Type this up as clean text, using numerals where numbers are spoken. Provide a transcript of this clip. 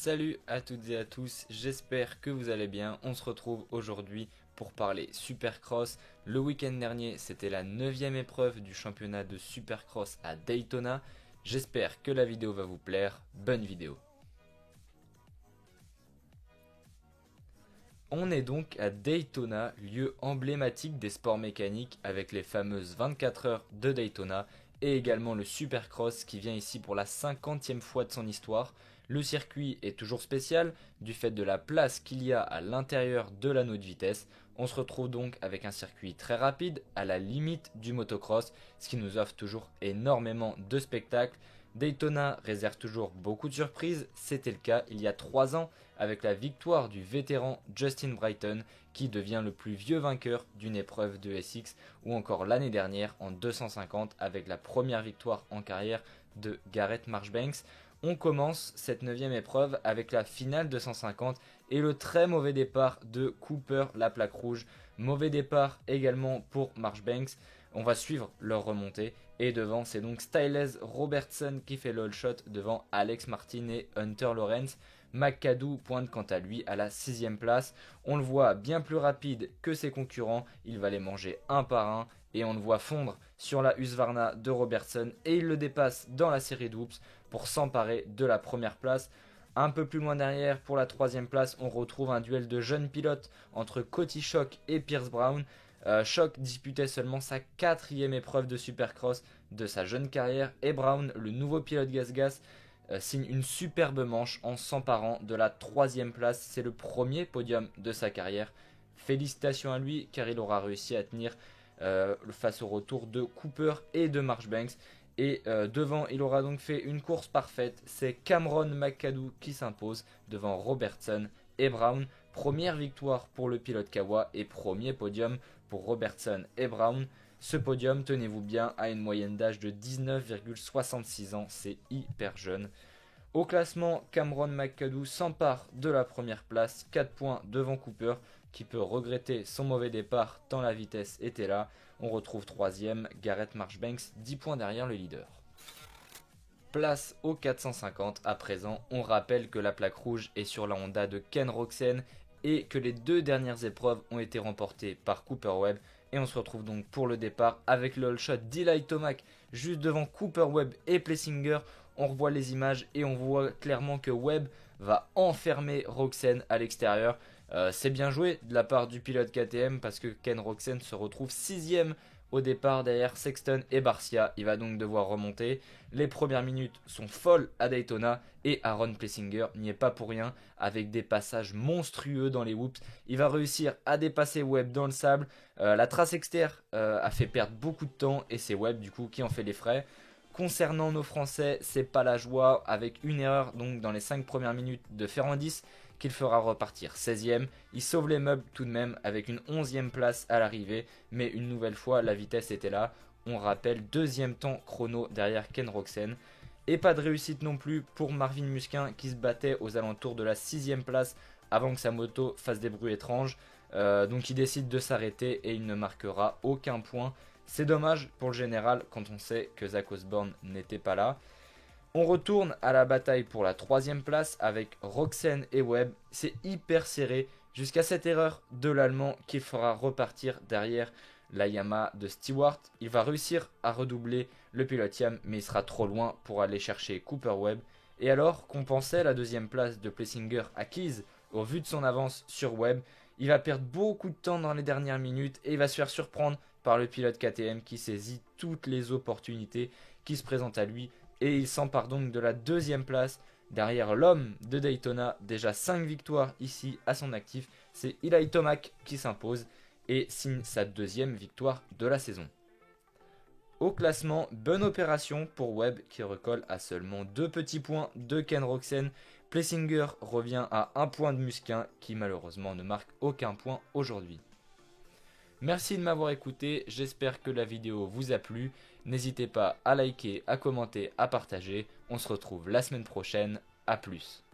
Salut à toutes et à tous, j'espère que vous allez bien. On se retrouve aujourd'hui pour parler Supercross. Le week-end dernier, c'était la 9e épreuve du championnat de Supercross à Daytona. J'espère que la vidéo va vous plaire. Bonne vidéo. On est donc à Daytona, lieu emblématique des sports mécaniques avec les fameuses 24 heures de Daytona et également le Supercross qui vient ici pour la 50e fois de son histoire. Le circuit est toujours spécial du fait de la place qu'il y a à l'intérieur de l'anneau de vitesse. On se retrouve donc avec un circuit très rapide à la limite du motocross, ce qui nous offre toujours énormément de spectacles. Daytona réserve toujours beaucoup de surprises, c'était le cas il y a 3 ans avec la victoire du vétéran Justin Brighton qui devient le plus vieux vainqueur d'une épreuve de SX, ou encore l'année dernière en 250 avec la première victoire en carrière de Garrett Marchbanks. On commence cette 9e épreuve avec la finale 250 et le très mauvais départ de Cooper, la plaque rouge. Mauvais départ également pour Marchbanks. On va suivre leur remontée et devant c'est donc Stylez Robertson qui fait le all shot devant Alex Martin et Hunter Lawrence. McAdoo pointe quant à lui à la 6e place. On le voit bien plus rapide que ses concurrents, il va les manger un par un et on le voit fondre sur la Husqvarna de Robertson et il le dépasse dans la série d'Oops pour s'emparer de la première place. Un peu plus loin derrière, pour la 3e place, on retrouve un duel de jeunes pilotes entre Cody Schock et Pierce Brown. Schock disputait seulement sa 4e épreuve de Supercross de sa jeune carrière et Brown, le nouveau pilote gas-gas, signe une superbe manche en s'emparant de la 3e place. C'est le premier podium de sa carrière. Félicitations à lui car il aura réussi à tenir face au retour de Cooper et de Marchbanks. Et devant, il aura donc fait une course parfaite. C'est Cameron McAdoo qui s'impose devant Robertson et Brown. Première victoire pour le pilote Kawa et premier podium pour Robertson et Brown. Ce podium, tenez-vous bien, a une moyenne d'âge de 19,66 ans. C'est hyper jeune. Au classement, Cameron McAdoo s'empare de la première place, 4 points devant Cooper, qui peut regretter son mauvais départ tant la vitesse était là. On retrouve 3e, Garrett Marchbanks, 10 points derrière le leader. Place au 450 à présent. On rappelle que la plaque rouge est sur la Honda de Ken Roczen et que les 2 dernières épreuves ont été remportées par Cooper Webb. Et on se retrouve donc pour le départ avec le all shot d'Eli Tomac juste devant Cooper Webb et Plessinger. On revoit les images et on voit clairement que Webb va enfermer Roczen à l'extérieur. C'est bien joué de la part du pilote KTM parce que Ken Roczen se retrouve 6e au départ derrière Sexton et Barcia. Il va donc devoir remonter. Les premières minutes sont folles à Daytona et Aaron Plessinger n'y est pas pour rien avec des passages monstrueux dans les whoops. Il va réussir à dépasser Webb dans le sable. La trace externe a fait perdre beaucoup de temps et c'est Webb du coup qui en fait les frais. Concernant nos Français, c'est pas la joie avec une erreur donc dans les 5 premières minutes de Ferrandis qu'il fera repartir 16e. Il sauve les meubles tout de même avec une 11e place à l'arrivée, mais une nouvelle fois la vitesse était là. On rappelle 2e temps chrono derrière Ken Roczen. Et pas de réussite non plus pour Marvin Musquin qui se battait aux alentours de la 6e place avant que sa moto fasse des bruits étranges. Donc il décide de s'arrêter et il ne marquera aucun point. C'est dommage pour le général quand on sait que Zach Osborne n'était pas là. On retourne à la bataille pour la 3e place avec Roczen et Webb. C'est hyper serré jusqu'à cette erreur de l'Allemand qui fera repartir derrière la Yamaha de Stewart. Il va réussir à redoubler le pilote Yam mais il sera trop loin pour aller chercher Cooper Webb. Et alors qu'on pensait la 2e place de Plessinger acquise au vu de son avance sur Webb, il va perdre beaucoup de temps dans les dernières minutes et il va se faire surprendre par le pilote KTM qui saisit toutes les opportunités qui se présentent à lui et il s'empare donc de la 2e place derrière l'homme de Daytona, déjà 5 victoires ici à son actif, c'est Eli Tomac qui s'impose et signe sa 2e victoire de la saison. Au classement, bonne opération pour Webb qui recolle à seulement 2 petits points de Ken Roczen. Plessinger revient à 1 point de Musquin qui malheureusement ne marque aucun point aujourd'hui. Merci de m'avoir écouté, j'espère que la vidéo vous a plu. N'hésitez pas à liker, à commenter, à partager. On se retrouve la semaine prochaine, à plus.